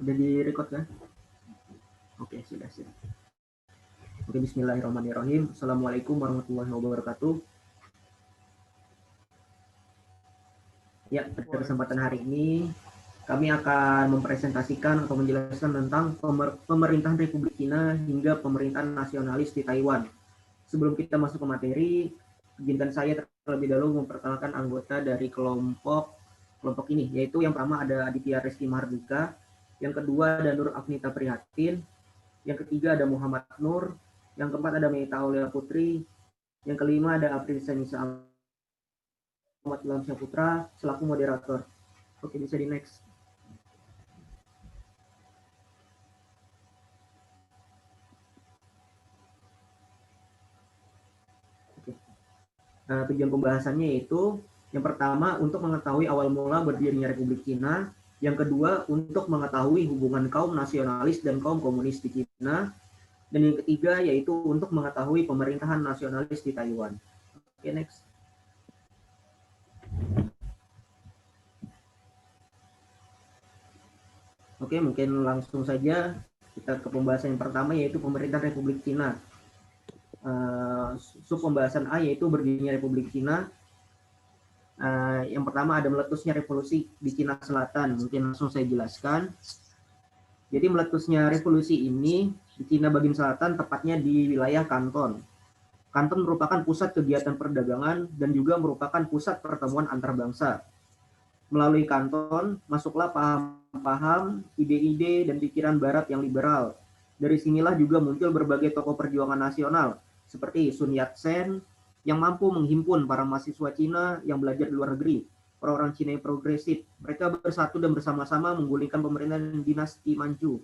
Udah di-record kan? Oke, sudah. Oke, bismillahirrahmanirrahim. Assalamualaikum warahmatullahi wabarakatuh. Ya, pada kesempatan hari ini kami akan mempresentasikan atau menjelaskan tentang pemerintahan Republik Cina hingga pemerintahan nasionalis di Taiwan. Sebelum kita masuk ke materi, izinkan saya terlebih dahulu memperkenalkan anggota dari kelompok ini, yaitu yang pertama ada Aditya Reski Mahardika, yang kedua ada Nur Afnita Prihatin, yang ketiga ada Muhammad Nur, yang keempat ada Meita Aulia Putri, yang kelima ada April Senisa Ahmad Ilham Syahputra selaku moderator. Oke, bisa di next. Oke. Tujuan pembahasannya yaitu yang pertama untuk mengetahui awal mula berdirinya Republik Cina, yang kedua untuk mengetahui hubungan kaum nasionalis dan kaum komunis di Cina, dan yang ketiga yaitu untuk mengetahui pemerintahan nasionalis di Taiwan. Oke, next. Oke, mungkin langsung saja kita ke pembahasan yang pertama yaitu pemerintahan Republik Cina. Sub pembahasan A yaitu berdirinya Republik Cina. Yang pertama ada meletusnya revolusi di Cina Selatan. Mungkin langsung saya jelaskan. Jadi meletusnya revolusi ini di Cina bagian selatan, tepatnya di wilayah Kanton. Kanton merupakan pusat kegiatan perdagangan dan juga merupakan pusat pertemuan antar bangsa. Melalui Kanton, masuklah paham-paham, ide-ide, dan pikiran Barat yang liberal. Dari sinilah juga muncul berbagai tokoh perjuangan nasional, seperti Sun Yat-sen, yang mampu menghimpun para mahasiswa Cina yang belajar di luar negeri, orang-orang Cina yang progresif. Mereka bersatu dan bersama-sama menggulingkan pemerintahan dinasti Manchu,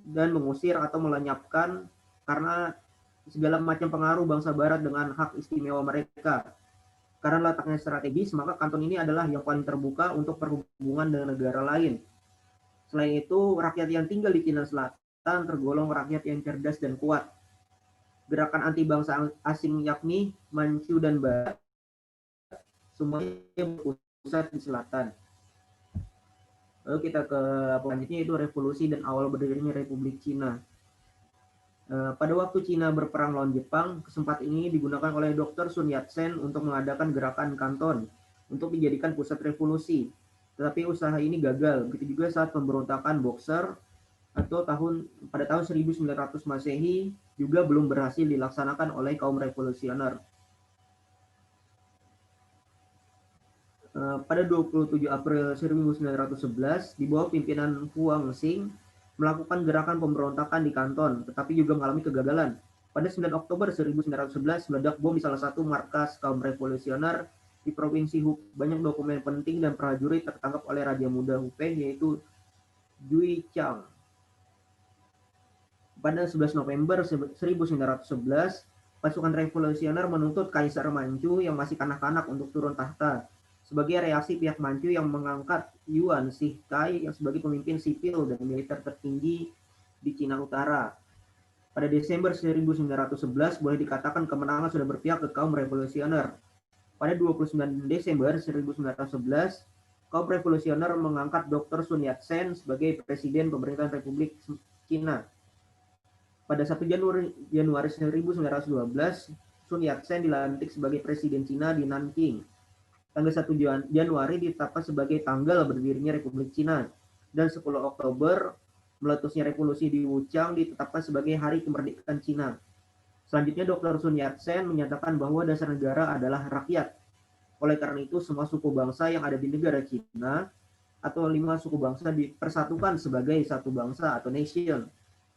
dan mengusir atau melenyapkan karena segala macam pengaruh bangsa Barat dengan hak istimewa mereka. Karena letaknya strategis, maka Kanton ini adalah yang paling terbuka untuk perhubungan dengan negara lain. Selain itu, rakyat yang tinggal di Cina Selatan tergolong rakyat yang cerdas dan kuat. Gerakan anti bangsa asing yakni Manchu dan Barat semuanya berpusat di selatan. Lalu kita ke selanjutnya yaitu revolusi dan awal berdirinya Republik Cina. Pada waktu Cina berperang melawan Jepang, kesempatan ini digunakan oleh Dr. Sun Yat-sen untuk mengadakan gerakan Kanton untuk dijadikan pusat revolusi. Tetapi usaha ini gagal. Begitu juga saat pemberontakan Boxer atau pada tahun 1900 Masehi juga belum berhasil dilaksanakan oleh kaum revolusioner. Pada 27 April 1911, di bawah pimpinan Huang Xing, melakukan gerakan pemberontakan di Kanton, tetapi juga mengalami kegagalan. Pada 9 Oktober 1911, meledak bom di salah satu markas kaum revolusioner di Provinsi Hubei. Banyak dokumen penting dan prajurit tertangkap oleh Raja Muda Hubei, yaitu Jui Chang. Pada 11 November 1911, pasukan revolusioner menuntut Kaisar Manchu yang masih kanak-kanak untuk turun tahta. Sebagai reaksi, pihak Manchu yang mengangkat Yuan Shikai yang sebagai pemimpin sipil dan militer tertinggi di Cina Utara. Pada Desember 1911, boleh dikatakan kemenangan sudah berpihak ke kaum revolusioner. Pada 29 Desember 1911, kaum revolusioner mengangkat Dr. Sun Yat-sen sebagai Presiden Pemerintahan Republik Cina. Pada 1 Januari 1912, Sun Yat-sen dilantik sebagai Presiden Cina di Nanking. Tanggal 1 Januari ditetapkan sebagai tanggal berdirinya Republik Cina, dan 10 Oktober meletusnya revolusi di Wuchang ditetapkan sebagai Hari Kemerdekaan Cina. Selanjutnya Dr. Sun Yat-sen menyatakan bahwa dasar negara adalah rakyat. Oleh karena itu, semua suku bangsa yang ada di negara Cina atau 5 suku bangsa dipersatukan sebagai satu bangsa atau nation.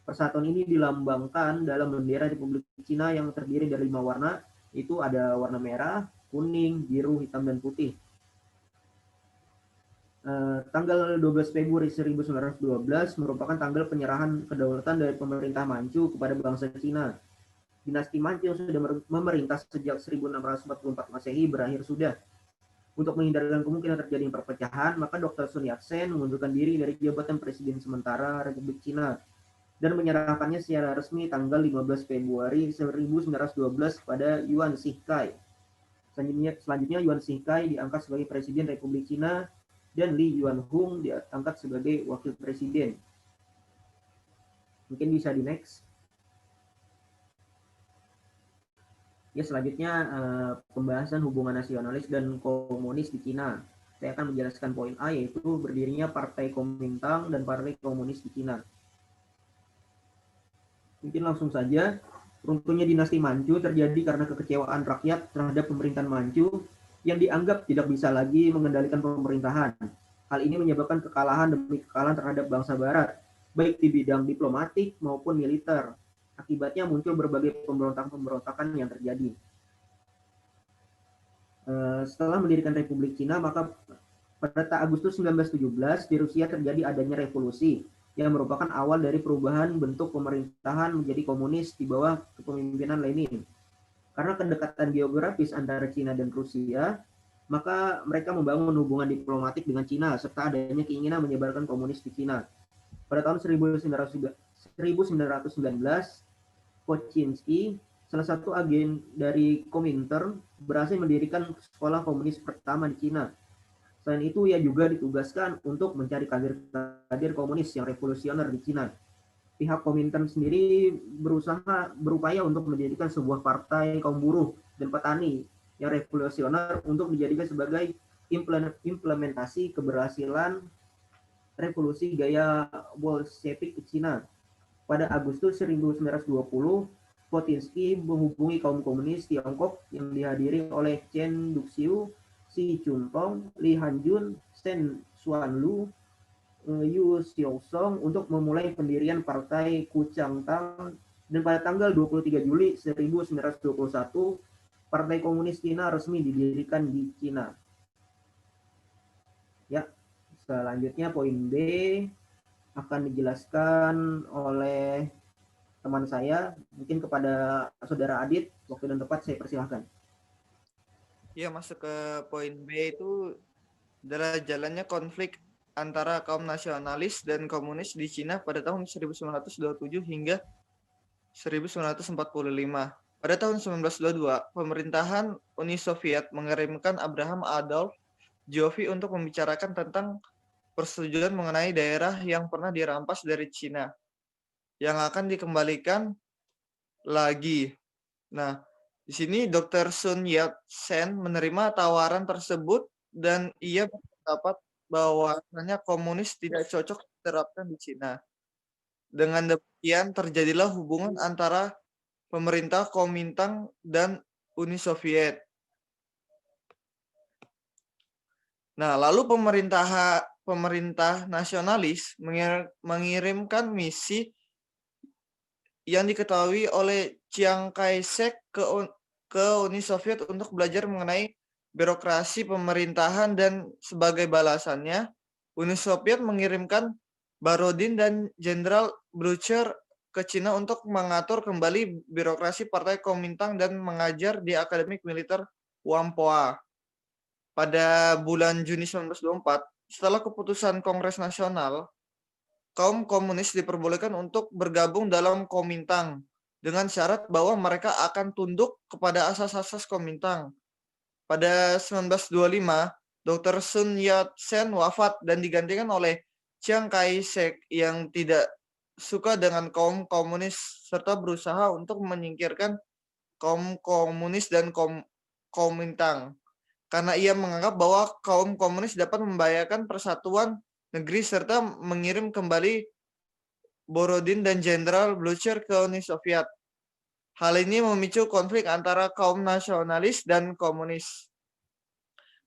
Persatuan ini dilambangkan dalam bendera Republik Cina yang terdiri dari 5 warna, itu ada warna merah, kuning, biru, hitam, dan putih. Tanggal 12 Februari 1912 merupakan tanggal penyerahan kedaulatan dari pemerintah Manchu kepada bangsa Cina. Dinasti Manchu yang sudah memerintah sejak 1644 Masehi berakhir sudah. Untuk menghindarkan kemungkinan terjadi perpecahan, maka Dr. Sun Yat-sen mengundurkan diri dari jabatan Presiden sementara Republik Cina dan menyerahkannya secara resmi tanggal 15 Februari 1912 kepada Yuan Shikai. Selanjutnya Yuan Shikai diangkat sebagai Presiden Republik Cina dan Li Yuanhong diangkat sebagai Wakil Presiden. Mungkin bisa di next. Ya, selanjutnya pembahasan hubungan nasionalis dan komunis di Cina. Saya akan menjelaskan poin A, yaitu berdirinya Partai Kuomintang dan Partai Komunis di Cina. Mungkin langsung saja, runtuhnya dinasti Manchu terjadi karena kekecewaan rakyat terhadap pemerintahan Manchu yang dianggap tidak bisa lagi mengendalikan pemerintahan. Hal ini menyebabkan kekalahan demi kekalahan terhadap bangsa Barat, baik di bidang diplomatik maupun militer. Akibatnya muncul berbagai pemberontakan-pemberontakan yang terjadi. Setelah mendirikan Republik Cina, maka pada Agustus 1917 di Rusia terjadi adanya revolusi yang merupakan awal dari perubahan bentuk pemerintahan menjadi komunis di bawah kepemimpinan Lenin. Karena kedekatan geografis antara Cina dan Rusia, maka mereka membangun hubungan diplomatik dengan Cina serta adanya keinginan menyebarkan komunis di Cina. Pada tahun 1919, Koczynski, salah satu agen dari Komintern, berhasil mendirikan sekolah komunis pertama di Cina. Selain itu, ia juga ditugaskan untuk mencari kader komunis yang revolusioner di Cina. Pihak Komintern sendiri berupaya untuk mendirikan sebuah partai kaum buruh dan petani yang revolusioner untuk dijadikan sebagai implementasi keberhasilan revolusi gaya Bolshevik di Cina. Pada Agustus 1920, Koczynski menghubungi kaum komunis Tiongkok yang dihadiri oleh Chen Duxiu, Xi Chuntong, Li Hanjun, Shen Xuanlu, Yu Xiaosong untuk memulai pendirian Partai Kuchangtang, dan pada tanggal 23 Juli 1921, Partai Komunis Cina resmi didirikan di Cina. Ya, selanjutnya poin B akan dijelaskan oleh teman saya, mungkin kepada saudara Adit. Waktu dan tempat saya persilahkan. Ya, masuk ke poin B itu adalah jalannya konflik antara kaum nasionalis dan komunis di Cina pada tahun 1927 hingga 1945. Pada tahun 1922, pemerintahan Uni Soviet mengirimkan Abraham Adolf Joffy untuk membicarakan tentang persetujuan mengenai daerah yang pernah dirampas dari Cina yang akan dikembalikan lagi. Nah, di sini Dr. Sun Yat-sen menerima tawaran tersebut dan ia berpendapat bahwasanya komunis tidak cocok diterapkan di Cina. Dengan demikian terjadilah hubungan antara pemerintah Kuomintang dan Uni Soviet. Nah, lalu pemerintah nasionalis mengirimkan misi yang diketahui oleh Chiang Kai-shek ke Uni Soviet untuk belajar mengenai birokrasi pemerintahan, dan sebagai balasannya Uni Soviet mengirimkan Borodin dan Jenderal Blücher ke Cina untuk mengatur kembali birokrasi Partai Kuomintang dan mengajar di Akademik Militer Whampoa. Pada bulan Juni 1924, setelah keputusan Kongres Nasional, kaum komunis diperbolehkan untuk bergabung dalam Kuomintang dengan syarat bahwa mereka akan tunduk kepada asas-asas Kuomintang. Pada 1925, Dr. Sun Yat-sen wafat dan digantikan oleh Chiang Kai-shek yang tidak suka dengan kaum komunis serta berusaha untuk menyingkirkan kaum komunis dan Kuomintang, karena ia menganggap bahwa kaum komunis dapat membahayakan persatuan negeri serta mengirim kembali Borodin dan Jenderal Blücher ke Uni Soviet. Hal ini memicu konflik antara kaum nasionalis dan komunis.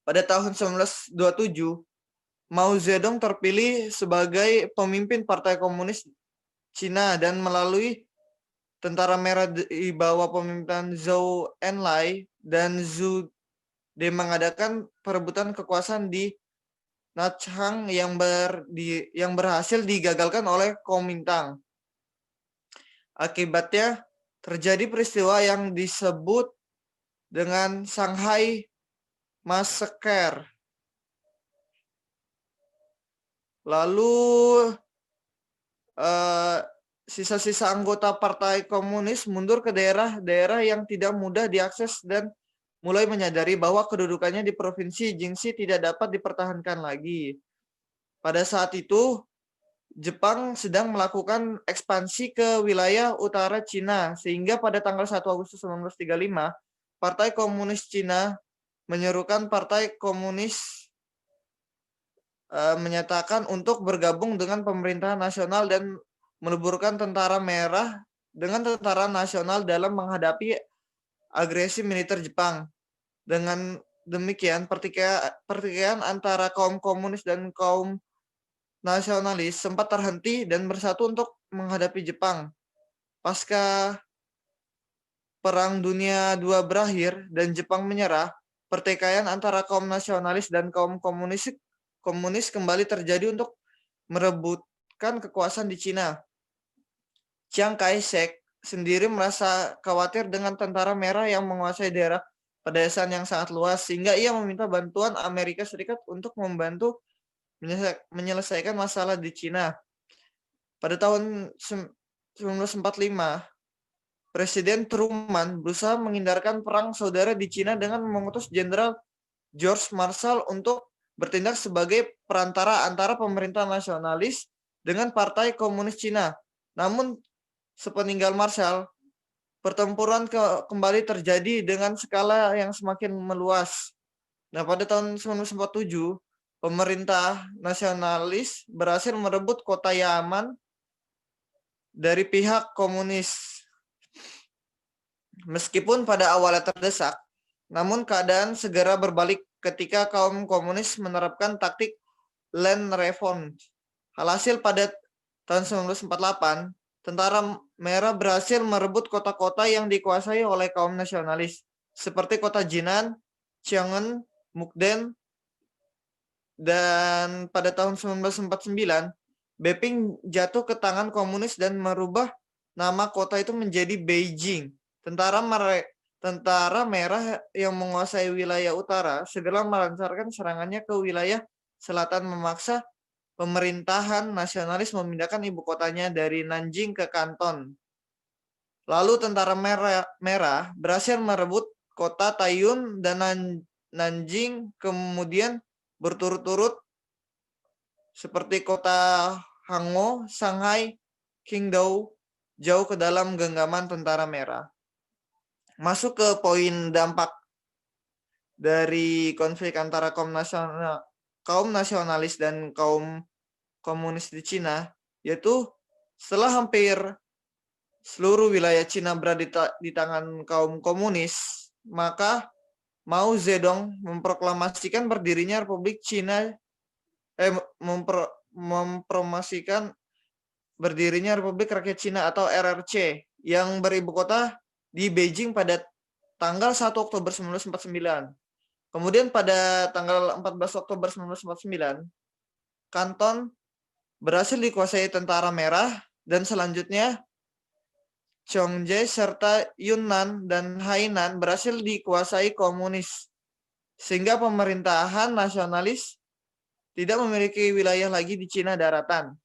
Pada tahun 1927, Mao Zedong terpilih sebagai pemimpin Partai Komunis Cina dan melalui Tentara Merah di bawah pemimpinan Zhou Enlai dan Zhu De mengadakan perebutan kekuasaan di Nanchang yang berhasil digagalkan oleh Kuomintang. Akibatnya terjadi peristiwa yang disebut dengan Shanghai Massacre. Lalu sisa-sisa anggota Partai Komunis mundur ke daerah-daerah yang tidak mudah diakses dan mulai menyadari bahwa kedudukannya di Provinsi Jingxi tidak dapat dipertahankan lagi. Pada saat itu, Jepang sedang melakukan ekspansi ke wilayah utara Cina, sehingga pada tanggal 1 Agustus 1935, Partai Komunis Cina menyerukan Partai Komunis menyatakan untuk bergabung dengan pemerintahan nasional dan meleburkan Tentara Merah dengan Tentara Nasional dalam menghadapi agresi militer Jepang. Dengan demikian, pertikaian antara kaum komunis dan kaum nasionalis sempat terhenti dan bersatu untuk menghadapi Jepang. Pasca Perang Dunia II berakhir dan Jepang menyerah, pertikaian antara kaum nasionalis dan kaum komunis kembali terjadi untuk merebutkan kekuasaan di Cina. Chiang Kai-shek sendiri merasa khawatir dengan Tentara Merah yang menguasai daerah pedesaan yang sangat luas, sehingga ia meminta bantuan Amerika Serikat untuk membantu menyelesaikan masalah di Cina. Pada tahun 1945, Presiden Truman berusaha menghindarkan perang saudara di Cina dengan mengutus Jenderal George Marshall untuk bertindak sebagai perantara antara pemerintah nasionalis dengan Partai Komunis Cina. Namun, sepeninggal Marshall, pertempuran kembali terjadi dengan skala yang semakin meluas. Nah, pada tahun 1947, pemerintah nasionalis berhasil merebut kota Yaman dari pihak komunis. Meskipun pada awalnya terdesak, namun keadaan segera berbalik ketika kaum komunis menerapkan taktik land reform. Alhasil pada tahun 1948, Tentara Merah berhasil merebut kota-kota yang dikuasai oleh kaum nasionalis, seperti kota Jinan, Chang'an, Mukden, dan pada tahun 1949, Beiping jatuh ke tangan komunis dan merubah nama kota itu menjadi Beijing. Tentara Merah yang menguasai wilayah utara segera melancarkan serangannya ke wilayah selatan, memaksa pemerintahan nasionalis memindahkan ibu kotanya dari Nanjing ke Kanton. Lalu Tentara Merah berhasil merebut kota Taiyun dan Nanjing, kemudian berturut-turut seperti kota Hango, Shanghai, Qingdao, jauh ke dalam genggaman Tentara Merah. Masuk ke poin dampak dari konflik antara kaum nasionalis dan kaum komunis di Cina, yaitu setelah hampir seluruh wilayah Cina berada di tangan kaum komunis, maka Mao Zedong memproklamasikan berdirinya Republik Cina, mempromosikan berdirinya Republik Rakyat Cina atau RRC yang beribu kota di Beijing pada tanggal 1 Oktober 1949. Kemudian pada tanggal 14 Oktober 1949, Kanton berhasil dikuasai Tentara Merah dan selanjutnya Chongje serta Yunnan dan Hainan berhasil dikuasai komunis, sehingga pemerintahan nasionalis tidak memiliki wilayah lagi di Cina daratan.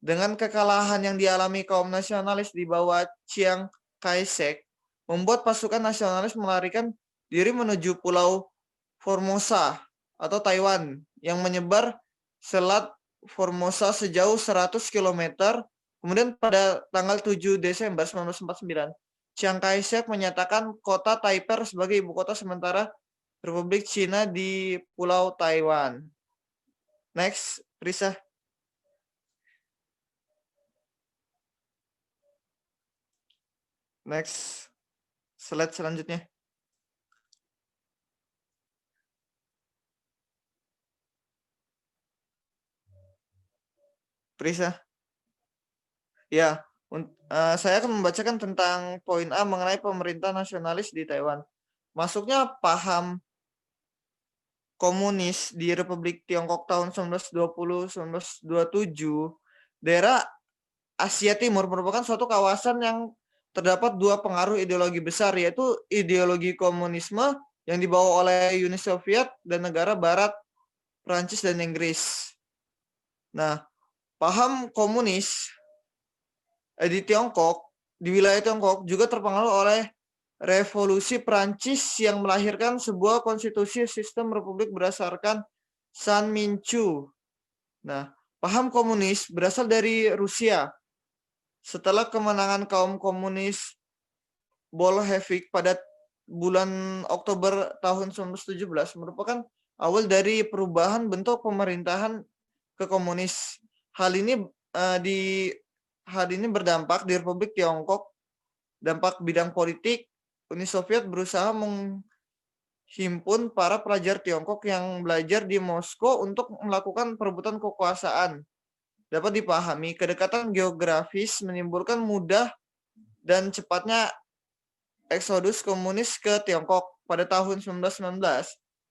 Dengan kekalahan yang dialami kaum nasionalis di bawah Chiang Kai-shek, membuat pasukan nasionalis melarikan diri menuju Pulau Formosa atau Taiwan yang menyebar Selat Formosa sejauh 100 km. Kemudian pada tanggal 7 Desember 1949, Chiang Kai-shek menyatakan kota Taipei sebagai ibu kota sementara Republik Cina di Pulau Taiwan. Next, Prisa. Next, slide selanjutnya. Prisa. Ya, saya akan membacakan tentang poin A mengenai pemerintah nasionalis di Taiwan. Masuknya paham komunis di Republik Tiongkok tahun 1920-1927, daerah Asia Timur merupakan suatu kawasan yang terdapat dua pengaruh ideologi besar, yaitu ideologi komunisme yang dibawa oleh Uni Soviet dan negara Barat, Prancis dan Inggris. Nah, paham komunis di Tiongkok, di wilayah Tiongkok juga terpengaruh oleh Revolusi Prancis yang melahirkan sebuah konstitusi sistem republik berdasarkan San Minchu. Nah, Paham komunis berasal dari Rusia. Setelah kemenangan kaum komunis Bolshevik pada bulan Oktober tahun 1917 merupakan awal dari perubahan bentuk pemerintahan ke komunis. Hal ini berdampak di Republik Tiongkok. Dampak bidang politik, Uni Soviet berusaha menghimpun para pelajar Tiongkok yang belajar di Moskow untuk melakukan perebutan kekuasaan. Dapat dipahami, kedekatan geografis menimbulkan mudah dan cepatnya eksodus komunis ke Tiongkok pada tahun 1919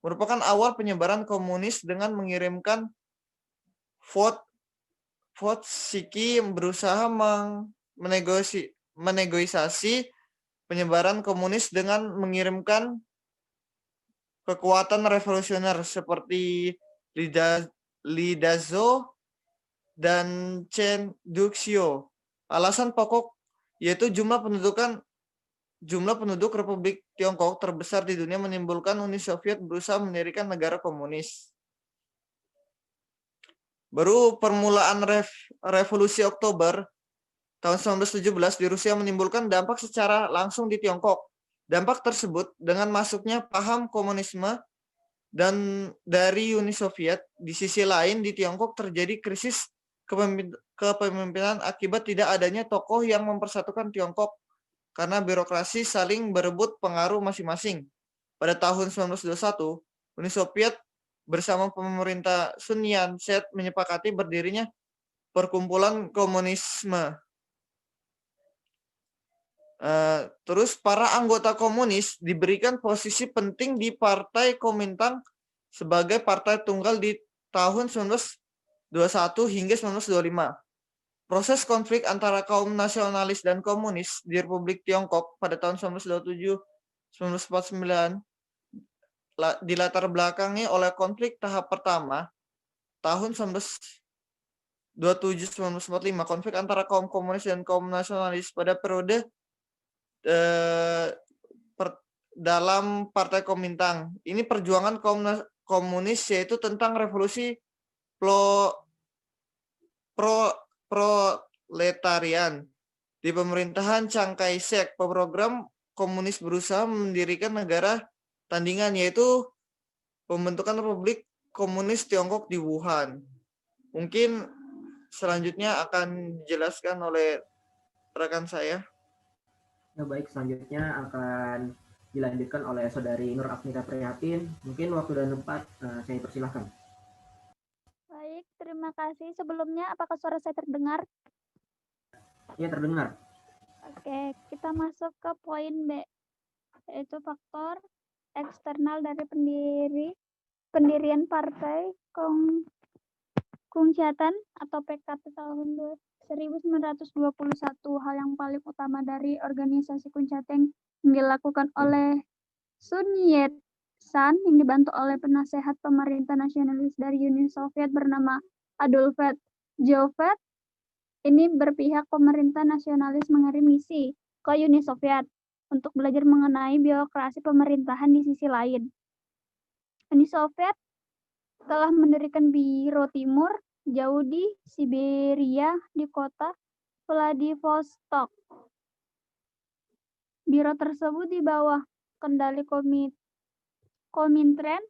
merupakan awal penyebaran komunis dengan mengirimkan Siki berusaha menegosiasi penyebaran komunis dengan mengirimkan kekuatan revolusioner seperti Li Dazo dan Chen Duxiu. Alasan pokok yaitu jumlah penduduk Republik Tiongkok terbesar di dunia menimbulkan Uni Soviet berusaha mendirikan negara komunis. Baru permulaan revolusi Oktober tahun 1917 di Rusia menimbulkan dampak secara langsung di Tiongkok. Dampak tersebut dengan masuknya paham komunisme dan dari Uni Soviet, di sisi lain di Tiongkok terjadi krisis kepemimpinan akibat tidak adanya tokoh yang mempersatukan Tiongkok karena birokrasi saling berebut pengaruh masing-masing. Pada tahun 1921, Uni Soviet bersama pemerintah Sun Yat-sen menyepakati berdirinya Perkumpulan Komunisme. Terus para anggota komunis diberikan posisi penting di Partai Kuomintang sebagai partai tunggal di tahun 1921 hingga 1925. Proses konflik antara kaum nasionalis dan komunis di Republik Tiongkok pada tahun 1927-1949 dilatar belakangi oleh konflik tahap pertama tahun 1927-1945, konflik antara kaum komunis dan kaum nasionalis pada periode dalam Partai Kuomintang. Ini perjuangan kaum komunis yaitu tentang revolusi proletarian. Di pemerintahan Chiang Kai-shek, program komunis berusaha mendirikan negara tandingan yaitu pembentukan Republik Komunis Tiongkok di Wuhan. Mungkin selanjutnya akan dijelaskan oleh rekan saya. Ya, baik, selanjutnya akan dilanjutkan oleh Saudari Nur Afnita Prihatin. Mungkin waktu dan tempat saya persilahkan. Baik, terima kasih. Sebelumnya, apakah suara saya terdengar? Ya, terdengar. Oke, kita masuk ke poin B, yaitu faktor eksternal dari pendirian Partai Kungsiatan atau PKT tahun 1921. Hal yang paling utama dari organisasi Kungsiatan yang dilakukan oleh Sun Yat-sen yang dibantu oleh penasehat pemerintah nasionalis dari Uni Soviet bernama Adolf Jofet. Ini berpihak pemerintah nasionalis mengirim misi ke Uni Soviet untuk belajar mengenai birokrasi pemerintahan di sisi lain. Uni Soviet telah mendirikan Biro Timur jauh di Siberia di kota Vladivostok. Biro tersebut di bawah kendali Komintern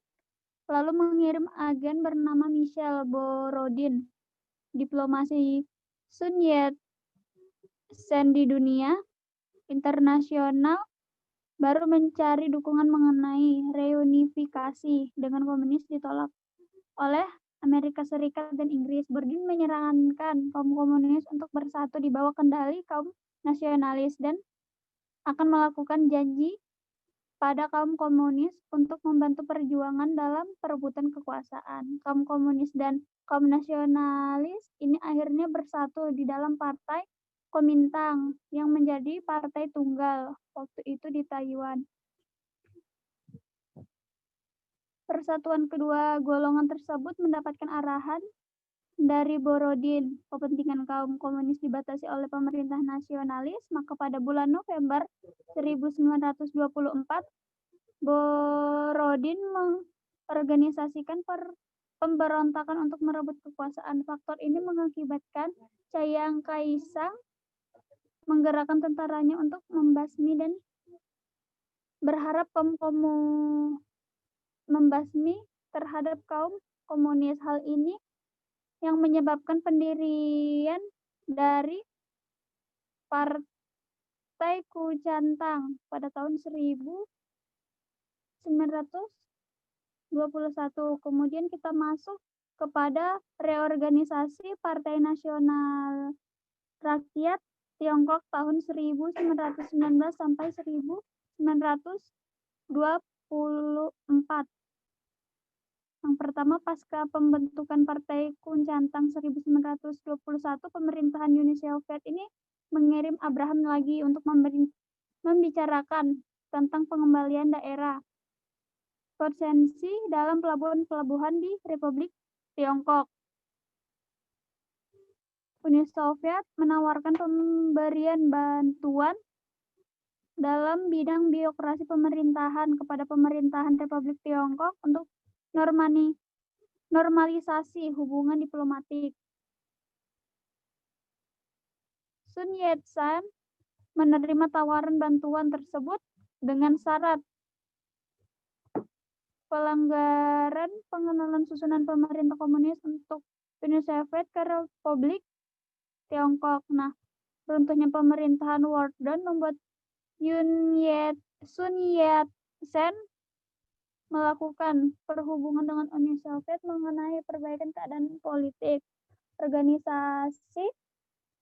lalu mengirim agen bernama Michel Borodin. Diplomasi Sun Yat-sen di dunia internasional baru mencari dukungan mengenai reunifikasi dengan komunis ditolak oleh Amerika Serikat dan Inggris. Borodin menyarankan kaum komunis untuk bersatu di bawah kendali kaum nasionalis dan akan melakukan janji pada kaum komunis untuk membantu perjuangan dalam perebutan kekuasaan. Kaum komunis dan kaum nasionalis ini akhirnya bersatu di dalam Partai Kuomintang yang menjadi partai tunggal waktu itu di Taiwan. Persatuan kedua golongan tersebut mendapatkan arahan dari Borodin. Kepentingan kaum komunis dibatasi oleh pemerintah nasionalis, maka pada bulan November 1924 Borodin mengorganisasikan pemberontakan untuk merebut kekuasaan. Faktor ini mengakibatkan Chiang Kai-shek menggerakkan tentaranya untuk membasmi dan berharap membasmi terhadap kaum komunis. Hal ini yang menyebabkan pendirian dari Partai Kuomintang pada tahun 1921. Kemudian kita masuk kepada reorganisasi Partai Nasional Rakyat Tiongkok tahun 1919 sampai 1924. Yang pertama, pasca pembentukan Partai Kuomintang 1921, pemerintahan Uni Soviet ini mengirim Abraham lagi untuk membicarakan tentang pengembalian daerah konsensi dalam pelabuhan-pelabuhan di Republik Tiongkok. Uni Soviet menawarkan pemberian bantuan dalam bidang birokrasi pemerintahan kepada pemerintahan Republik Tiongkok untuk normalisasi hubungan diplomatik. Sun Yat-sen menerima tawaran bantuan tersebut dengan syarat pelanggaran pengenalan susunan pemerintah komunis untuk Uni Soviet ke Republik Tiongkok. Nah, runtuhnya pemerintahan Wardon membuat Sun Yat-sen melakukan perhubungan dengan Uni Soviet mengenai perbaikan keadaan politik. Organisasi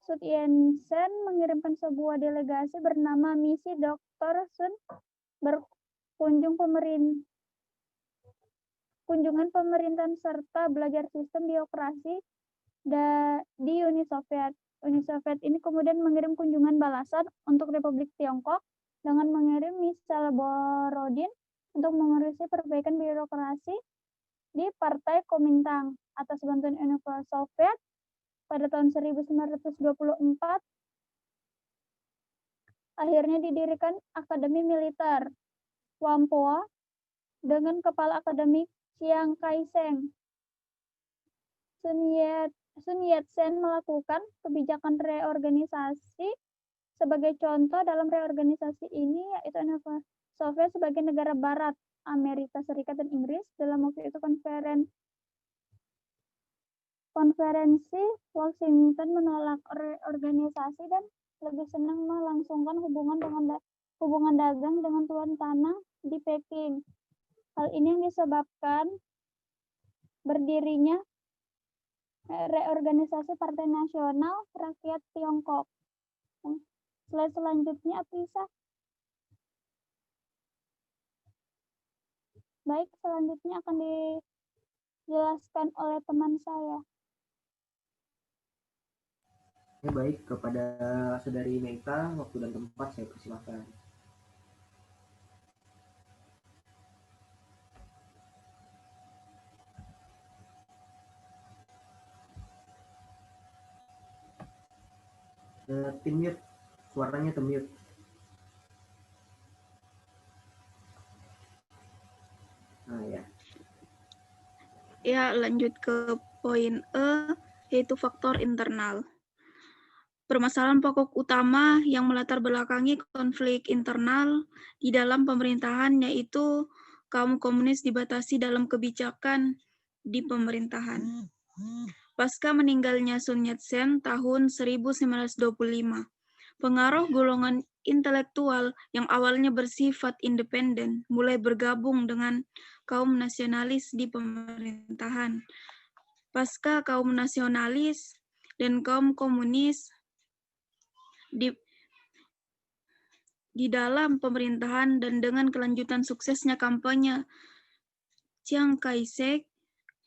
Sun Yat-sen mengirimkan sebuah delegasi bernama Misi Dr. Sun kunjungan pemerintahan serta belajar sistem birokrasi di Uni Soviet. Uni Soviet ini kemudian mengirim kunjungan balasan untuk Republik Tiongkok dengan mengirim Michel Borodin untuk mengurusi perbaikan birokrasi di Partai Kuomintang. Atas bantuan Uni Soviet, pada tahun 1924, akhirnya didirikan Akademi Militer Whampoa dengan kepala akademik Chiang Kai-shek. Sun Yat-sen melakukan kebijakan reorganisasi. Sebagai contoh dalam reorganisasi ini, yaitu Uni Soviet sebagai negara barat, Amerika Serikat dan Inggris dalam waktu itu konferensi Washington menolak reorganisasi dan lebih senang melangsungkan hubungan dagang dengan tuan tanah di Peking. Hal ini yang disebabkan berdirinya reorganisasi Partai Nasional Rakyat Tiongkok. Slide selanjutnya, Apisa. Baik, selanjutnya akan dijelaskan oleh teman saya. Baik, kepada Saudari Meita, waktu dan tempat saya persilakan. Tim mute, suaranya mute. Nah, ya. Ya, lanjut ke poin E, yaitu faktor internal. Permasalahan pokok utama yang melatar belakangi konflik internal di dalam pemerintahan yaitu kaum komunis dibatasi dalam kebijakan di pemerintahan. Pasca meninggalnya Sun Yat-sen tahun 1925, pengaruh golongan intelektual yang awalnya bersifat independen mulai bergabung dengan kaum nasionalis di pemerintahan. Pasca kaum nasionalis dan kaum komunis di dalam pemerintahan dan dengan kelanjutan suksesnya kampanye Chiang Kai-shek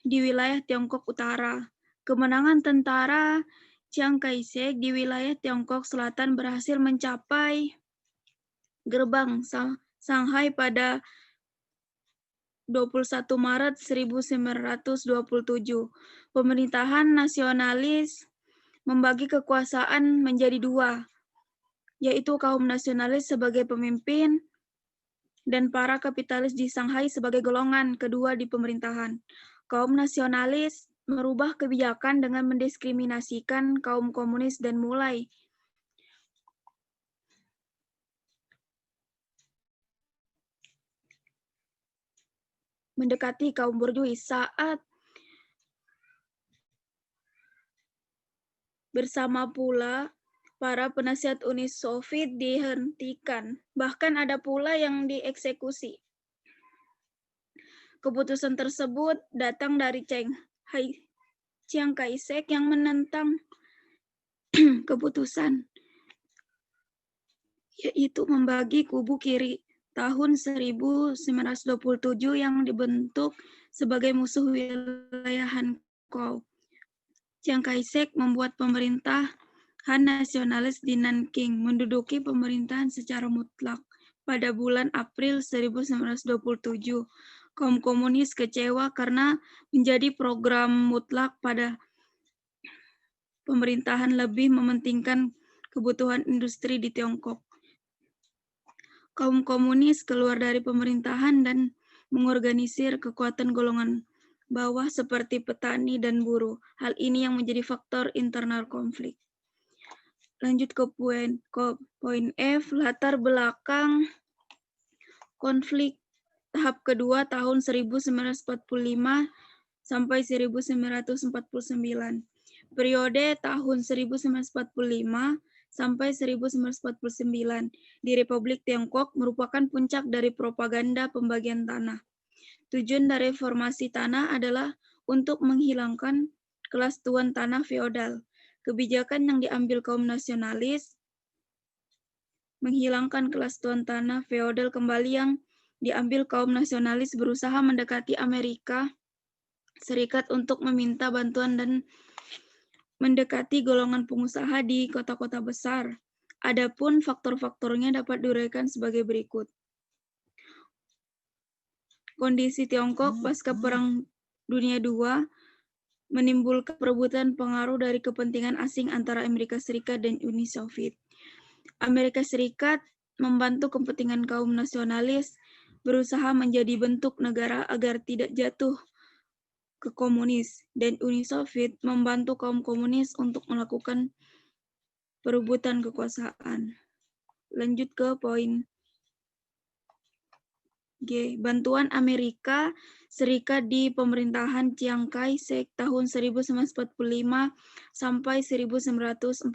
di wilayah Tiongkok Utara, kemenangan tentara Chiang Kai-shek di wilayah Tiongkok Selatan berhasil mencapai gerbang Shanghai pada 21 Maret 1927. Pemerintahan nasionalis membagi kekuasaan menjadi dua, yaitu kaum nasionalis sebagai pemimpin dan para kapitalis di Shanghai sebagai golongan kedua di pemerintahan. Kaum nasionalis merubah kebijakan dengan mendiskriminasikan kaum komunis dan mulai mendekati kaum borjuis saat bersama pula para penasihat Uni Soviet dihentikan. Bahkan ada pula yang dieksekusi. Keputusan tersebut datang dari Chiang Kai-shek yang menentang keputusan, yaitu membagi kubu kiri tahun 1927 yang dibentuk sebagai musuh wilayah Hankou. Chiang Kai-shek membuat pemerintahan nasionalis di Nanking menduduki pemerintahan secara mutlak. Pada bulan April 1927, kaum komunis kecewa karena menjadi program mutlak pada pemerintahan lebih mementingkan kebutuhan industri di Tiongkok. Kaum komunis keluar dari pemerintahan dan mengorganisir kekuatan golongan bawah seperti petani dan buruh. Hal ini yang menjadi faktor internal konflik. Lanjut ke poin F, latar belakang konflik tahap kedua tahun 1945 sampai 1949. Periode tahun 1945 sampai 1949 di Republik Tiongkok merupakan puncak dari propaganda pembagian tanah. Tujuan dari reformasi tanah adalah untuk menghilangkan kelas tuan tanah feodal. Kebijakan yang diambil kaum nasionalis menghilangkan kelas tuan tanah feodal kembali yang diambil kaum nasionalis berusaha mendekati Amerika Serikat untuk meminta bantuan dan mendekati golongan pengusaha di kota-kota besar. Adapun faktor-faktornya dapat diuraikan sebagai berikut. Kondisi Tiongkok pasca Perang Dunia II menimbulkan perebutan pengaruh dari kepentingan asing antara Amerika Serikat dan Uni Soviet. Amerika Serikat membantu kepentingan kaum nasionalis berusaha menjadi bentuk negara agar tidak jatuh ke komunis, dan Uni Soviet membantu kaum komunis untuk melakukan perebutan kekuasaan. Lanjut ke poin G. Bantuan Amerika Serikat di pemerintahan Chiang Kai-shek tahun 1945 sampai 1949.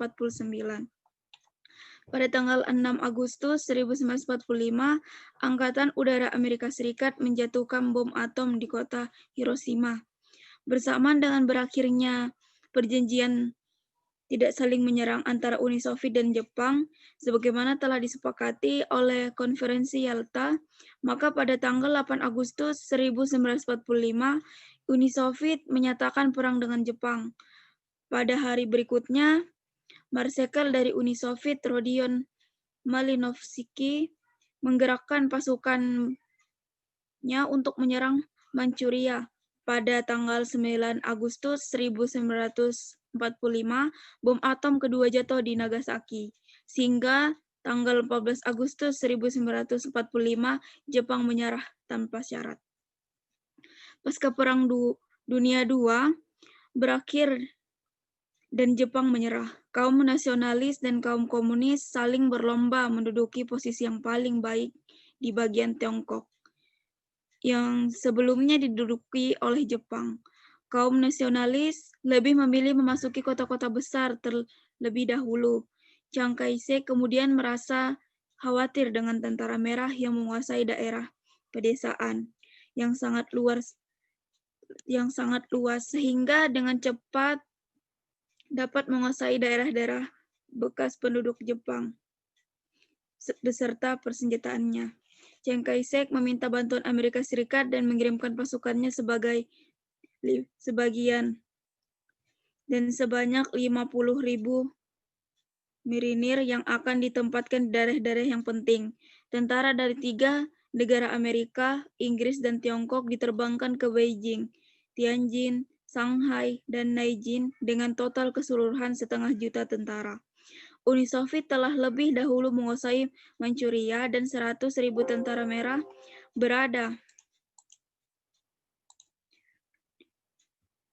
Pada tanggal 6 Agustus 1945, Angkatan Udara Amerika Serikat menjatuhkan bom atom di kota Hiroshima. Bersamaan dengan berakhirnya perjanjian tidak saling menyerang antara Uni Soviet dan Jepang, sebagaimana telah disepakati oleh Konferensi Yalta, maka pada tanggal 8 Agustus 1945, Uni Soviet menyatakan perang dengan Jepang. Pada hari berikutnya, Marsekal dari Uni Soviet, Rodion Malinovsky, menggerakkan pasukannya untuk menyerang Manchuria. Pada tanggal 9 Agustus 1945, bom atom kedua jatuh di Nagasaki. Sehingga tanggal 14 Agustus 1945, Jepang menyerah tanpa syarat. Pasca Perang Dunia II berakhir dan Jepang menyerah, kaum nasionalis dan kaum komunis saling berlomba menduduki posisi yang paling baik di bagian Tiongkok yang sebelumnya diduduki oleh Jepang. Kaum nasionalis lebih memilih memasuki kota-kota besar terlebih dahulu. Chiang Kai-shek kemudian merasa khawatir dengan tentara merah yang menguasai daerah pedesaan yang sangat luas sehingga dengan cepat dapat menguasai daerah-daerah bekas penduduk Jepang beserta persenjataannya. Chiang Kai-shek meminta bantuan Amerika Serikat dan mengirimkan pasukannya sebagian dan sebanyak 50.000 marinir yang akan ditempatkan di daerah-daerah yang penting. Tentara dari 3 negara Amerika, Inggris, dan Tiongkok diterbangkan ke Beijing, Tianjin, Shanghai, dan Nanjing dengan total keseluruhan 500.000 tentara. Uni Soviet telah lebih dahulu menguasai Manchuria dan 100.000 tentara merah berada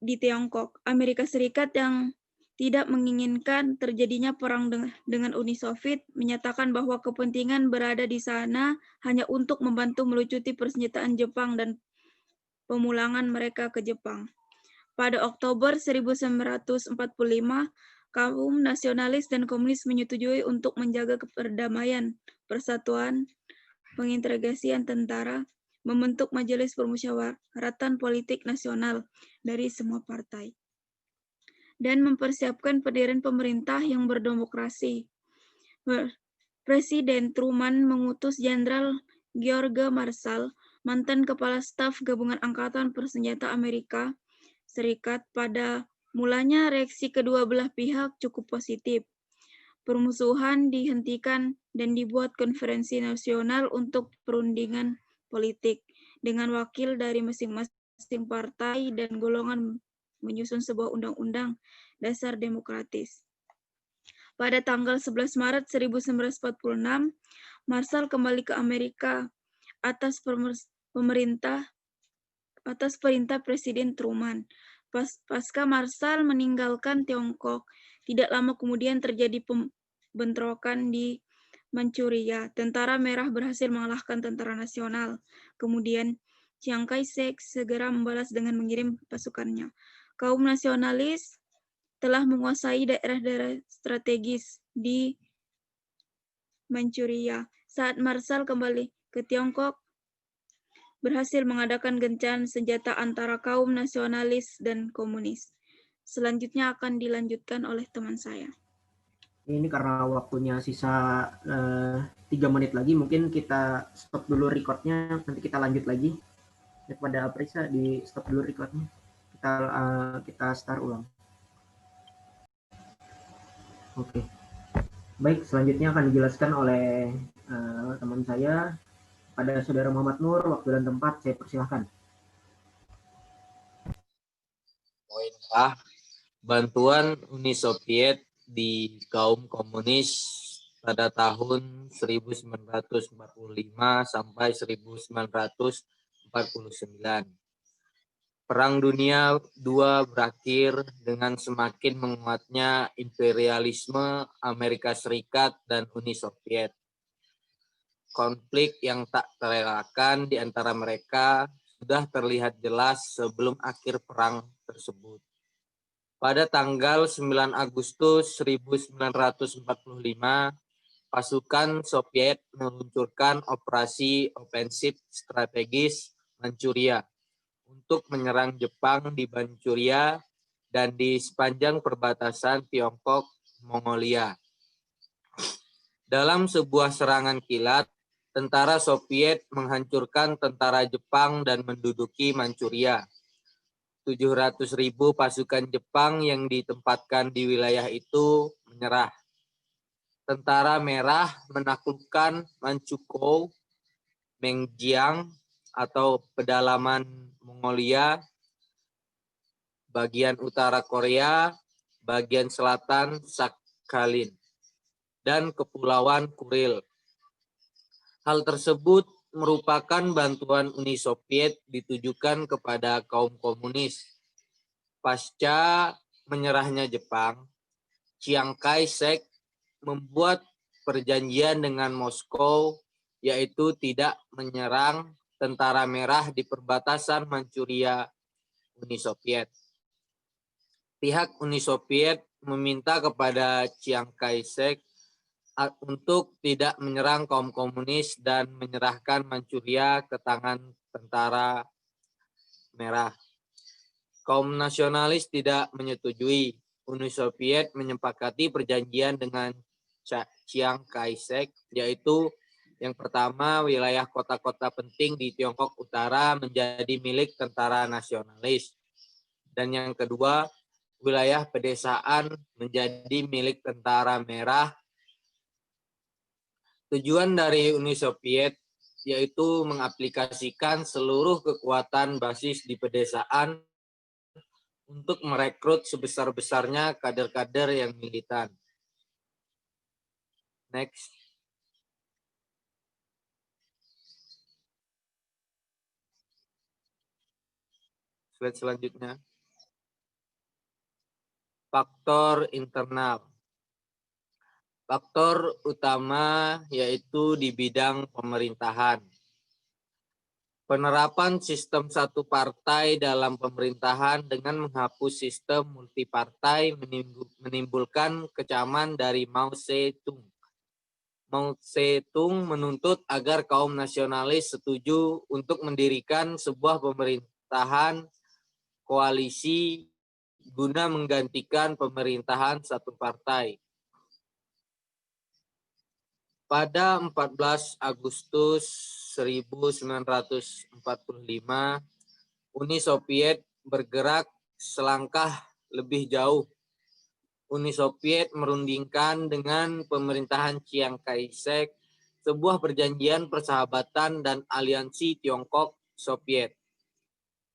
di Tiongkok. Amerika Serikat yang tidak menginginkan terjadinya perang dengan Uni Soviet menyatakan bahwa kepentingan berada di sana hanya untuk membantu melucuti persenjataan Jepang dan pemulangan mereka ke Jepang. Pada Oktober 1945, kaum nasionalis dan komunis menyetujui untuk menjaga perdamaian, persatuan, pengintegrasian tentara, membentuk Majelis Permusyawaratan Politik Nasional dari semua partai, dan mempersiapkan pendirian pemerintah yang berdemokrasi. Presiden Truman mengutus Jenderal George Marshall, mantan Kepala Staf Gabungan Angkatan Bersenjata Amerika Serikat. Pada mulanya reaksi kedua belah pihak cukup positif. Permusuhan dihentikan dan dibuat konferensi nasional untuk perundingan politik dengan wakil dari masing-masing partai dan golongan menyusun sebuah undang-undang dasar demokratis. Pada tanggal 11 Maret 1946, Marshall kembali ke Amerika atas perintah Presiden Truman. Pasca Marshall meninggalkan Tiongkok, tidak lama kemudian terjadi pembentrokan di Manchuria. Tentara Merah berhasil mengalahkan Tentara Nasional. Kemudian Chiang Kai-shek segera membalas dengan mengirim pasukannya. Kaum nasionalis telah menguasai daerah-daerah strategis di Manchuria. Saat Marshall kembali ke Tiongkok, berhasil mengadakan gencatan senjata antara kaum nasionalis dan komunis. Selanjutnya akan dilanjutkan oleh teman saya. Ini karena waktunya sisa 3 menit lagi, mungkin kita stop dulu recordnya, nanti kita lanjut lagi. Kepada Aprisa, di stop dulu recordnya. Kita start ulang. Oke. Baik, selanjutnya akan dijelaskan oleh teman saya. Pada Saudara Muhammad Nur, waktu dan tempat saya persilahkan. Poin A, bantuan Uni Soviet di kaum komunis pada tahun 1945 sampai 1949. Perang Dunia II berakhir dengan semakin menguatnya imperialisme Amerika Serikat dan Uni Soviet. Konflik yang tak terelakkan di antara mereka sudah terlihat jelas sebelum akhir perang tersebut. Pada tanggal 9 Agustus 1945, pasukan Soviet meluncurkan operasi ofensif strategis Manchuria untuk menyerang Jepang di Manchuria dan di sepanjang perbatasan Tiongkok-Mongolia. Dalam sebuah serangan kilat, tentara Soviet menghancurkan tentara Jepang dan menduduki Manchuria. 700.000 pasukan Jepang yang ditempatkan di wilayah itu menyerah. Tentara Merah menaklukkan Manchukuo, Mengjiang atau pedalaman Mongolia, bagian utara Korea, bagian selatan Sakhalin, dan Kepulauan Kuril. Hal tersebut merupakan bantuan Uni Soviet ditujukan kepada kaum komunis. Pasca menyerahnya Jepang, Chiang Kai-shek membuat perjanjian dengan Moskow, yaitu tidak menyerang tentara merah di perbatasan Manchuria Uni Soviet. Pihak Uni Soviet meminta kepada Chiang Kai-shek untuk tidak menyerang kaum komunis dan menyerahkan Manchuria ke tangan tentara merah. Kaum nasionalis tidak menyetujui. Uni Soviet menyepakati perjanjian dengan Chiang Kai-shek, yaitu yang pertama, wilayah kota-kota penting di Tiongkok Utara menjadi milik tentara nasionalis. Dan yang kedua, wilayah pedesaan menjadi milik tentara merah. Tujuan dari Uni Soviet yaitu mengaplikasikan seluruh kekuatan basis di pedesaan untuk merekrut sebesar-besarnya kader-kader yang militan. Next. Slide selanjutnya. Faktor internal. Faktor utama yaitu di bidang pemerintahan. Penerapan sistem satu partai dalam pemerintahan dengan menghapus sistem multipartai menimbulkan kecaman dari Mao Zedong. Mao Zedong menuntut agar kaum nasionalis setuju untuk mendirikan sebuah pemerintahan koalisi guna menggantikan pemerintahan satu partai. Pada 14 Agustus 1945, Uni Soviet bergerak selangkah lebih jauh. Uni Soviet merundingkan dengan pemerintahan Chiang Kai-shek sebuah perjanjian persahabatan dan aliansi Tiongkok-Soviet.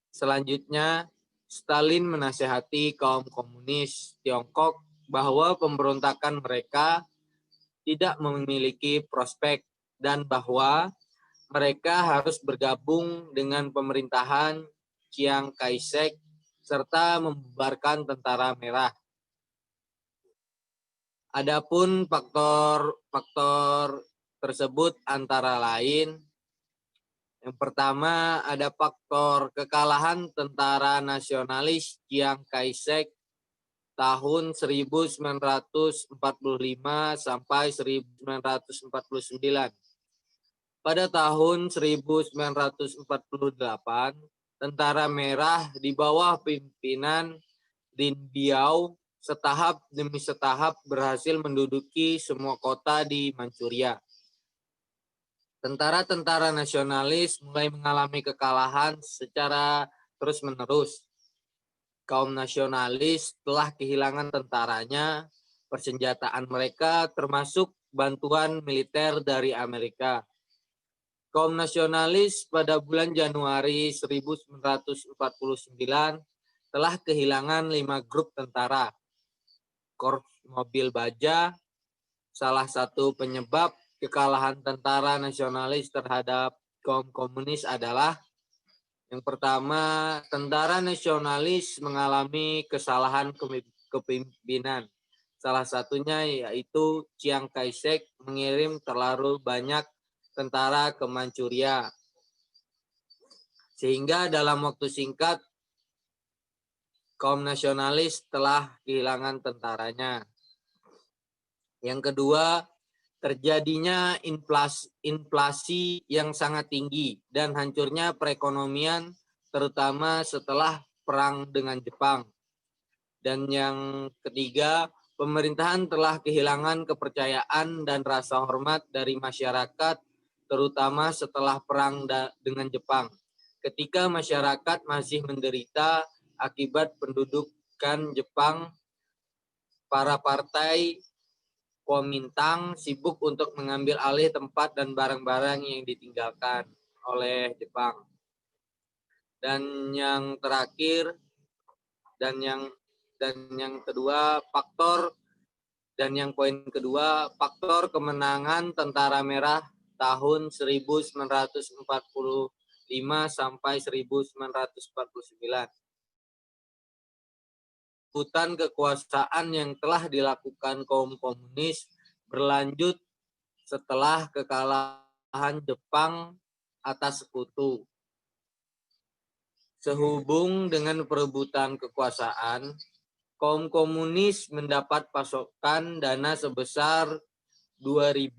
Selanjutnya, Stalin menasihati kaum komunis Tiongkok bahwa pemberontakan mereka tidak memiliki prospek dan bahwa mereka harus bergabung dengan pemerintahan Chiang Kai-shek serta membubarkan Tentara Merah. Adapun faktor tersebut antara lain, yang pertama ada faktor kekalahan tentara nasionalis Chiang Kai-shek tahun 1945 sampai 1949. Pada tahun 1948, Tentara Merah di bawah pimpinan Lin Biao setahap demi setahap berhasil menduduki semua kota di Manchuria. Tentara-tentara nasionalis mulai mengalami kekalahan secara terus-menerus. Kaum nasionalis telah kehilangan tentaranya, persenjataan mereka termasuk bantuan militer dari Amerika. Kaum nasionalis pada bulan Januari 1949 telah kehilangan 5 grup tentara. Korps Mobil Baja, salah satu penyebab kekalahan tentara nasionalis terhadap kaum komunis adalah yang pertama, tentara nasionalis mengalami kesalahan kepemimpinan. Salah satunya yaitu Chiang Kai-shek mengirim terlalu banyak tentara ke Manchuria. Sehingga dalam waktu singkat, kaum nasionalis telah kehilangan tentaranya. Yang kedua, terjadinya inflasi yang sangat tinggi dan hancurnya perekonomian terutama setelah perang dengan Jepang. Dan yang ketiga, pemerintahan telah kehilangan kepercayaan dan rasa hormat dari masyarakat terutama setelah perang dengan Jepang. Ketika masyarakat masih menderita akibat pendudukan Jepang, para partai Kuomintang sibuk untuk mengambil alih tempat dan barang-barang yang ditinggalkan oleh Jepang. Dan yang terakhir dan yang kedua poin kedua, faktor kemenangan Tentara Merah tahun 1945 sampai 1949. Hutan kekuasaan yang telah dilakukan kaum komunis berlanjut setelah kekalahan Jepang atas Sekutu. Sehubung dengan perebutan kekuasaan, kaum komunis mendapat pasokan dana sebesar 2.000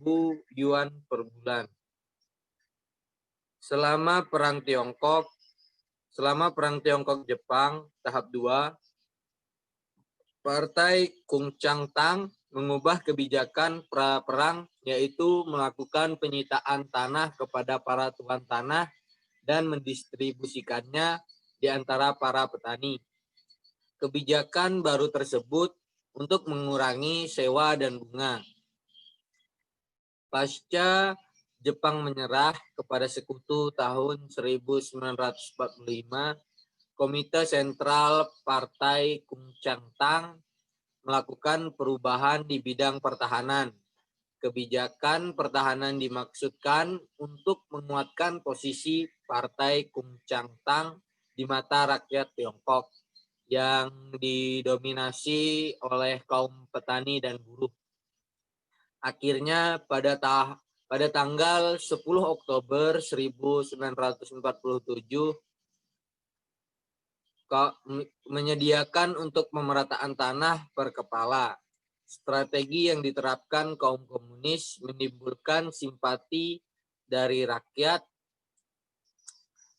yuan per bulan. Selama Perang Tiongkok-Jepang tahap 2, Partai Kuomintang mengubah kebijakan pra-perang, yaitu melakukan penyitaan tanah kepada para tuan tanah dan mendistribusikannya di antara para petani. Kebijakan baru tersebut untuk mengurangi sewa dan bunga. Pasca Jepang menyerah kepada Sekutu tahun 1945, Komite Sentral Partai Kuomintang melakukan perubahan di bidang pertahanan. Kebijakan pertahanan dimaksudkan untuk menguatkan posisi Partai Kuomintang di mata rakyat Tiongkok. yang didominasi oleh kaum petani dan buruh. Akhirnya pada tanggal 10 Oktober 1947 menyediakan untuk pemerataan tanah per kepala. Strategi yang diterapkan kaum komunis menimbulkan simpati dari rakyat.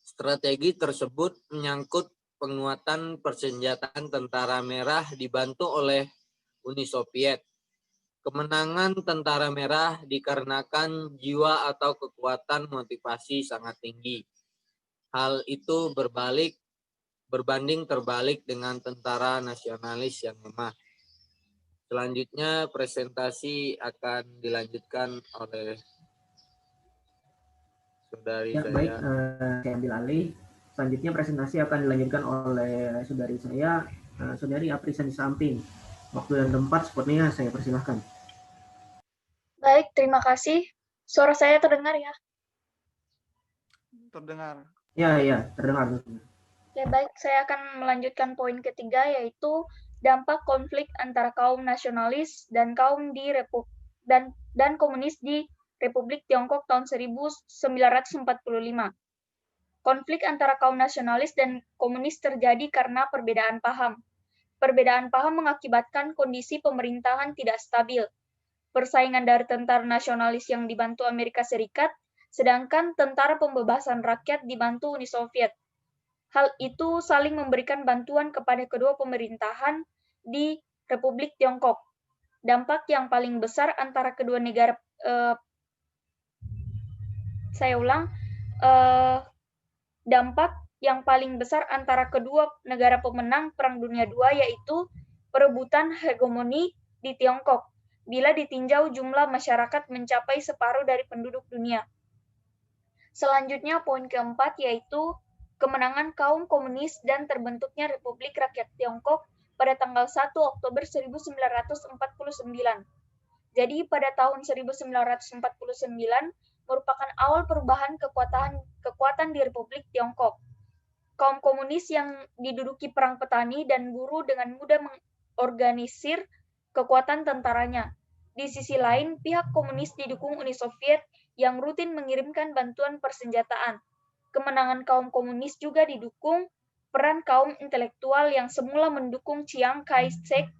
Strategi tersebut menyangkut penguatan persenjataan tentara merah dibantu oleh Uni Soviet. Kemenangan tentara merah dikarenakan jiwa atau kekuatan motivasi sangat tinggi. Hal itu berbanding terbalik dengan tentara nasionalis yang lemah. Selanjutnya presentasi akan dilanjutkan oleh saudari Ya, saya. baik, saya ambil alih. Selanjutnya presentasi akan dilanjutkan oleh saudari saya, saudari Aprisa di samping. Waktu dan tempat sepertinya saya persilahkan. Baik, terima kasih. Suara saya terdengar ya? Terdengar. Ya, terdengar. Ya, baik, saya akan melanjutkan poin ketiga, yaitu dampak konflik antara kaum nasionalis dan dan komunis di Republik Tiongkok tahun 1945. Konflik antara kaum nasionalis dan komunis terjadi karena perbedaan paham. Perbedaan paham mengakibatkan kondisi pemerintahan tidak stabil. Persaingan dari tentara nasionalis yang dibantu Amerika Serikat, sedangkan tentara pembebasan rakyat dibantu Uni Soviet. Hal itu saling memberikan bantuan kepada kedua pemerintahan di Republik Tiongkok. Dampak yang paling besar antara kedua negara, dampak yang paling besar antara kedua negara pemenang Perang Dunia II yaitu perebutan hegemoni di Tiongkok, bila ditinjau jumlah masyarakat mencapai separuh dari penduduk dunia. Selanjutnya, poin keempat yaitu kemenangan kaum komunis dan terbentuknya Republik Rakyat Tiongkok pada tanggal 1 Oktober 1949. Jadi pada tahun 1949 merupakan awal perubahan kekuatan di Republik Tiongkok. Kaum komunis yang diduduki perang petani dan buruh dengan mudah mengorganisir kekuatan tentaranya. Di sisi lain, pihak komunis didukung Uni Soviet yang rutin mengirimkan bantuan persenjataan. Kemenangan kaum komunis juga didukung peran kaum intelektual yang semula mendukung Chiang Kai-shek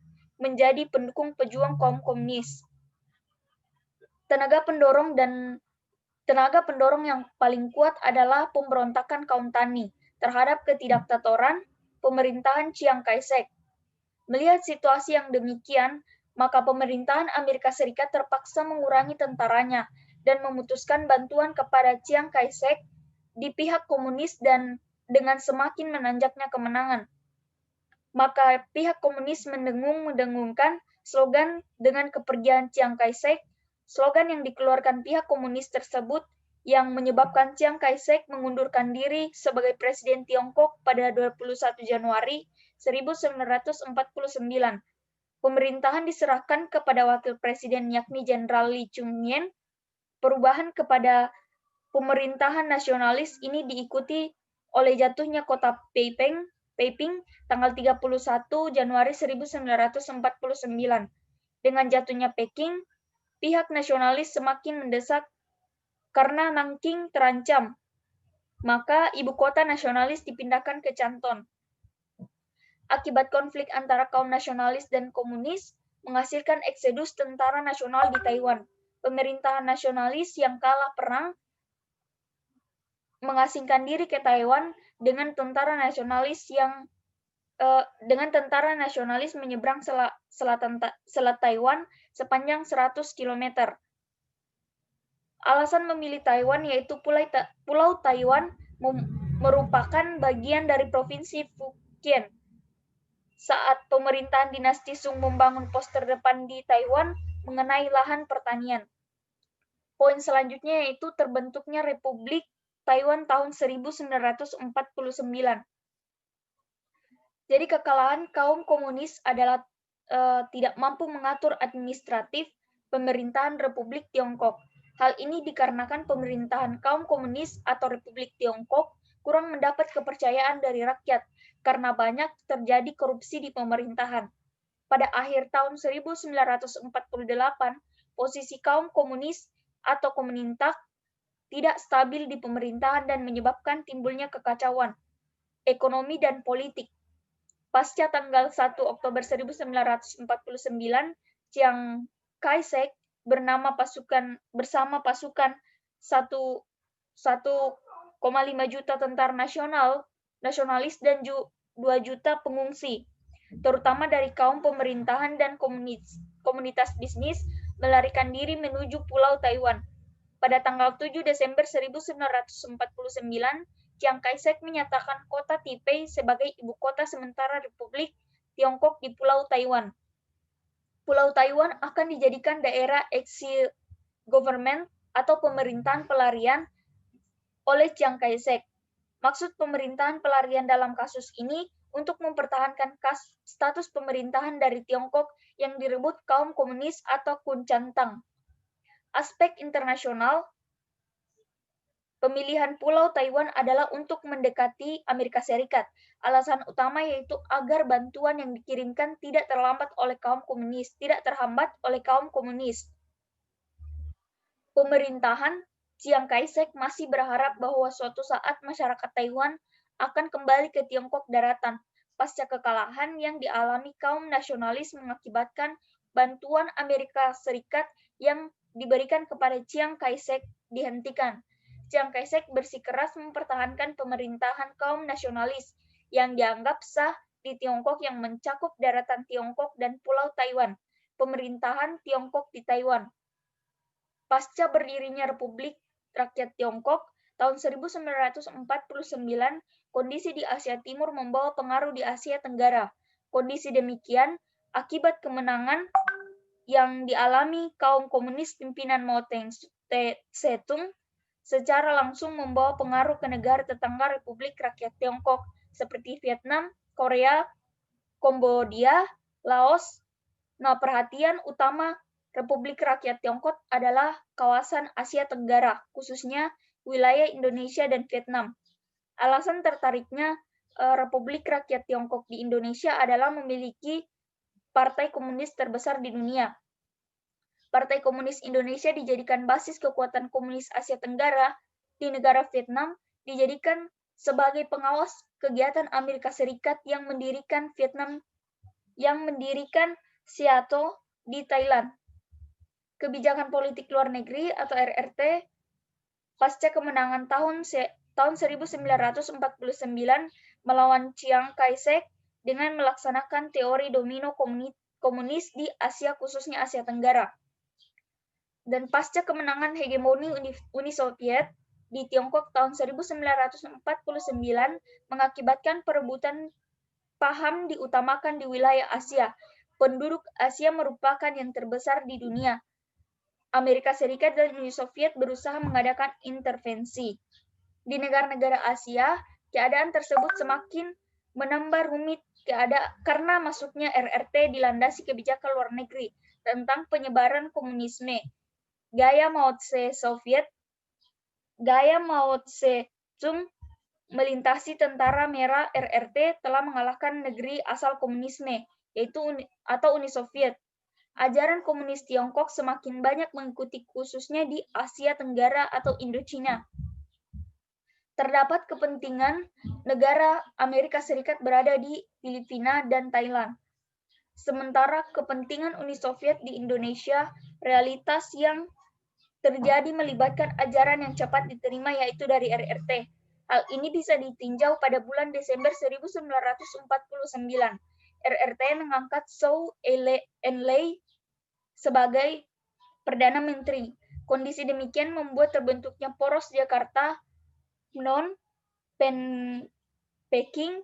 menjadi pendukung pejuang kaum komunis. Tenaga pendorong yang paling kuat adalah pemberontakan kaum tani terhadap ketidaktaatoran pemerintahan Chiang Kai-shek. Melihat situasi yang demikian, maka pemerintahan Amerika Serikat terpaksa mengurangi tentaranya dan memutuskan bantuan kepada Chiang Kai-shek di pihak komunis dan dengan semakin menanjaknya kemenangan. Maka pihak komunis mendengungkan slogan dengan kepergian Chiang Kai-shek. Slogan yang dikeluarkan pihak komunis tersebut yang menyebabkan Chiang Kai-shek mengundurkan diri sebagai Presiden Tiongkok pada 21 Januari 1949. Pemerintahan diserahkan kepada Wakil Presiden yakni Jenderal Lee Chun-mien. Perubahan kepada pemerintahan nasionalis ini diikuti oleh jatuhnya kota Peiping tanggal 31 Januari 1949. Dengan jatuhnya Peking, pihak nasionalis semakin mendesak karena Nanking terancam. Maka ibu kota nasionalis dipindahkan ke Canton. Akibat konflik antara kaum nasionalis dan komunis menghasilkan eksodus tentara nasional di Taiwan. Pemerintahan nasionalis yang kalah perang mengasingkan diri ke Taiwan dengan tentara nasionalis menyeberang selat Taiwan sepanjang 100 km. Alasan memilih Taiwan yaitu Pulau Taiwan merupakan bagian dari Provinsi Fujian. Saat pemerintahan dinasti Sung membangun pos terdepan di Taiwan mengenai lahan pertanian. Poin selanjutnya yaitu terbentuknya Republik Taiwan tahun 1949. Jadi kekalahan kaum komunis adalah tidak mampu mengatur administratif pemerintahan Republik Tiongkok. Hal ini dikarenakan pemerintahan kaum komunis atau Republik Tiongkok kurang mendapat kepercayaan dari rakyat karena banyak terjadi korupsi di pemerintahan. Pada akhir tahun 1948, posisi kaum komunis atau Komintang tidak stabil di pemerintahan dan menyebabkan timbulnya kekacauan ekonomi dan politik. Pasca tanggal 1 Oktober 1949, Chiang Kai-shek bersama pasukan 1,5 juta tentara nasionalis dan 2 juta pengungsi, terutama dari kaum pemerintahan dan komunitas bisnis, melarikan diri menuju Pulau Taiwan. Pada tanggal 7 Desember 1949, Chiang Kai-shek menyatakan kota Taipei sebagai ibu kota sementara Republik Tiongkok di Pulau Taiwan. Pulau Taiwan akan dijadikan daerah exil government atau pemerintahan pelarian oleh Chiang Kai-shek. Maksud pemerintahan pelarian dalam kasus ini untuk mempertahankan status pemerintahan dari Tiongkok yang direbut kaum komunis atau Kuomintang. Aspek internasional, pemilihan Pulau Taiwan adalah untuk mendekati Amerika Serikat. Alasan utama yaitu agar bantuan yang dikirimkan tidak terhambat oleh kaum komunis. Pemerintahan Chiang Kai-shek masih berharap bahwa suatu saat masyarakat Taiwan akan kembali ke Tiongkok daratan. Pasca kekalahan yang dialami kaum nasionalis mengakibatkan bantuan Amerika Serikat yang diberikan kepada Chiang Kai-shek dihentikan. Chiang Kai-shek bersikeras mempertahankan pemerintahan kaum nasionalis yang dianggap sah di Tiongkok yang mencakup daratan Tiongkok dan Pulau Taiwan, pemerintahan Tiongkok di Taiwan. Pasca berdirinya Republik Rakyat Tiongkok tahun 1949, kondisi di Asia Timur membawa pengaruh di Asia Tenggara. Kondisi demikian akibat kemenangan yang dialami kaum komunis pimpinan Mao Tse-tung secara langsung membawa pengaruh ke negara tetangga Republik Rakyat Tiongkok seperti Vietnam, Korea, Kambodia, Laos. Nah, perhatian utama Republik Rakyat Tiongkok adalah kawasan Asia Tenggara, khususnya wilayah Indonesia dan Vietnam. Alasan tertariknya Republik Rakyat Tiongkok di Indonesia adalah memiliki partai komunis terbesar di dunia. Partai Komunis Indonesia dijadikan basis kekuatan komunis Asia Tenggara. Di negara Vietnam dijadikan sebagai pengawas kegiatan Amerika Serikat yang mendirikan Seattle di Thailand. Kebijakan politik luar negeri atau RRT pasca kemenangan tahun 1949 melawan Chiang Kai-shek dengan melaksanakan teori domino komunis di Asia khususnya Asia Tenggara. Dan pasca kemenangan hegemoni Uni Soviet di Tiongkok tahun 1949 mengakibatkan perebutan paham diutamakan di wilayah Asia. Penduduk Asia merupakan yang terbesar di dunia. Amerika Serikat dan Uni Soviet berusaha mengadakan intervensi. Di negara-negara Asia, keadaan tersebut semakin menambah rumit karena masuknya RRT dilandasi kebijakan luar negeri tentang penyebaran komunisme. Gaya Mao Tse-tung melintasi tentara merah RRT telah mengalahkan negeri asal komunisme, yaitu Uni Soviet. Ajaran komunis Tiongkok semakin banyak mengikuti khususnya di Asia Tenggara atau Indochina. Terdapat kepentingan negara Amerika Serikat berada di Filipina dan Thailand. Sementara kepentingan Uni Soviet di Indonesia, realitas yang terjadi melibatkan ajaran yang cepat diterima yaitu dari RRT. Hal ini bisa ditinjau pada bulan Desember 1949. RRT mengangkat Zhou Enlai sebagai Perdana Menteri. Kondisi demikian membuat terbentuknya poros Jakarta, Phnom Penh, Peking,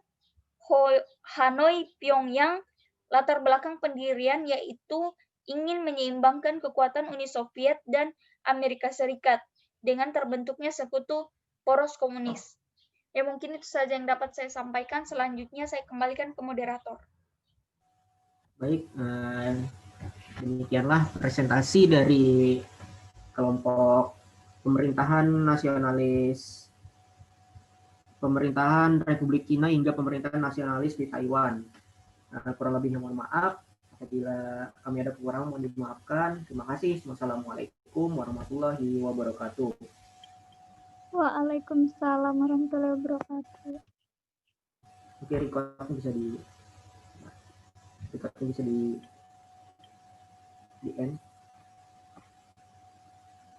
Hanoi, Pyongyang. Latar belakang pendirian yaitu ingin menyeimbangkan kekuatan Uni Soviet dan Amerika Serikat dengan terbentuknya sekutu poros komunis. Ya mungkin itu saja yang dapat saya sampaikan. Selanjutnya saya kembalikan ke moderator. Baik, demikianlah presentasi dari kelompok pemerintahan nasionalis pemerintahan Republik Cina hingga pemerintahan nasionalis di Taiwan. Kurang lebihnya mohon maaf. Apabila kami ada kekurangan mohon dimaafkan. Terima kasih. Wassalamualaikum warahmatullahi wabarakatuh. Waalaikumsalam warahmatullahi wabarakatuh. Oke, recordnya bisa di end.